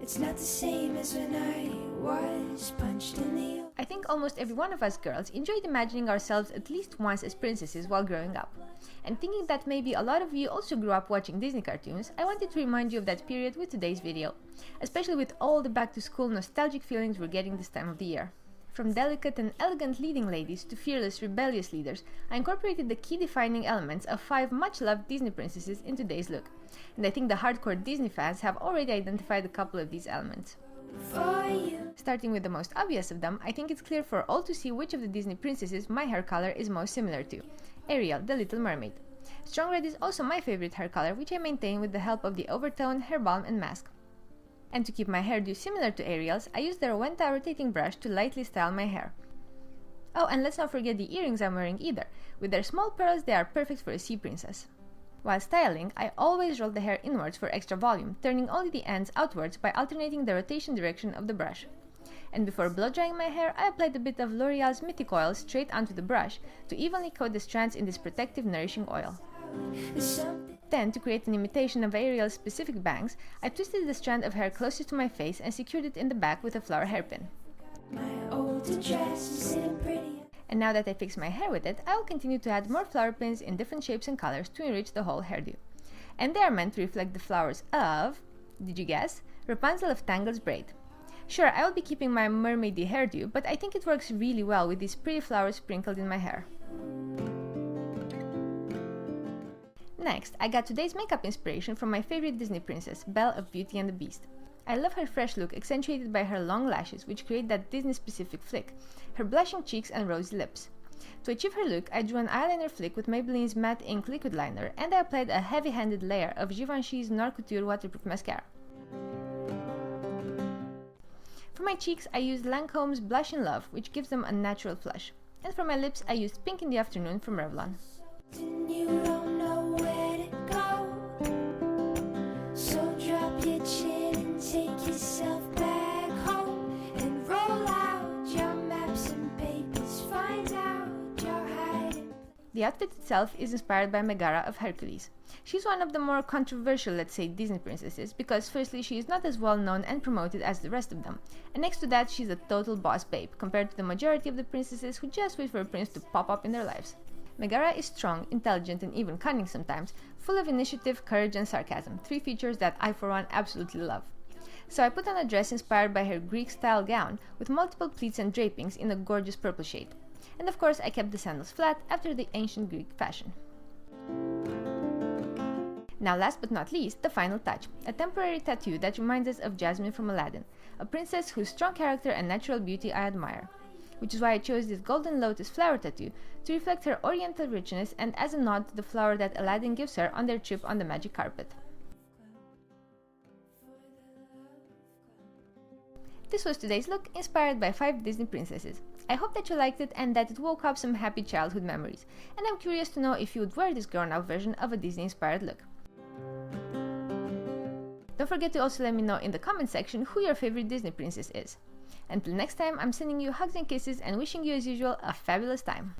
It's not the same as when I was punched in the... I think almost every one of us girls enjoyed imagining ourselves at least once as princesses while growing up. And thinking that maybe a lot of you also grew up watching Disney cartoons, I wanted to remind you of that period with today's video, especially with all the back-to-school nostalgic feelings we're getting this time of the year. From delicate and elegant leading ladies to fearless, rebellious leaders, I incorporated the key defining elements of 5 much-loved Disney princesses in today's look. And I think the hardcore Disney fans have already identified a couple of these elements. Starting with the most obvious of them, I think it's clear for all to see which of the Disney princesses my hair color is most similar to. Ariel, the Little Mermaid. Strong red is also my favorite hair color, which I maintain with the help of the overtone, hair balm and mask. And to keep my hairdo similar to Ariel's, I used the Rowenta rotating brush to lightly style my hair. Oh, and let's not forget the earrings I'm wearing either. With their small pearls, they are perfect for a sea princess. While styling, I always roll the hair inwards for extra volume, turning only the ends outwards by alternating the rotation direction of the brush. And before blow drying my hair, I applied a bit of L'Oreal's Mythic Oil straight onto the brush to evenly coat the strands in this protective, nourishing oil. Then, to create an imitation of Ariel's specific bangs, I twisted the strand of hair closest to my face and secured it in the back with a flower hairpin. And now that I fixed my hair with it, I will continue to add more flower pins in different shapes and colors to enrich the whole hairdo. And they are meant to reflect the flowers of, did you guess, Rapunzel of Tangle's braid. Sure, I will be keeping my mermaidy hairdo, but I think it works really well with these pretty flowers sprinkled in my hair. Next, I got today's makeup inspiration from my favorite Disney princess, Belle of Beauty and the Beast. I love her fresh look, accentuated by her long lashes, which create that Disney-specific flick, her blushing cheeks and rosy lips. To achieve her look, I drew an eyeliner flick with Maybelline's matte ink liquid liner, and I applied a heavy-handed layer of Givenchy's Noir Couture waterproof mascara. For my cheeks, I used Lancome's Blush in Love, which gives them a natural flush. And for my lips, I used Pink in the Afternoon from Revlon. Take yourself back home and roll out your maps and papers. Find out your hiding. The outfit itself is inspired by Megara of Hercules. She's one of the more controversial, let's say, Disney princesses, because firstly, she is not as well known and promoted as the rest of them, and next to that, she's a total boss babe, compared to the majority of the princesses who just wait for a prince to pop up in their lives. Megara is strong, intelligent, and even cunning sometimes, full of initiative, courage, and sarcasm, 3 features that I, for one, absolutely love. So I put on a dress inspired by her Greek-style gown, with multiple pleats and drapings in a gorgeous purple shade. And of course, I kept the sandals flat after the ancient Greek fashion. Now last but not least, the final touch, a temporary tattoo that reminds us of Jasmine from Aladdin, a princess whose strong character and natural beauty I admire. Which is why I chose this golden lotus flower tattoo to reflect her oriental richness and as a nod to the flower that Aladdin gives her on their trip on the magic carpet. This was today's look, inspired by 5 Disney princesses. I hope that you liked it and that it woke up some happy childhood memories, and I'm curious to know if you would wear this grown-up version of a Disney-inspired look. Don't forget to also let me know in the comment section who your favorite Disney princess is. Until next time, I'm sending you hugs and kisses and wishing you as usual a fabulous time.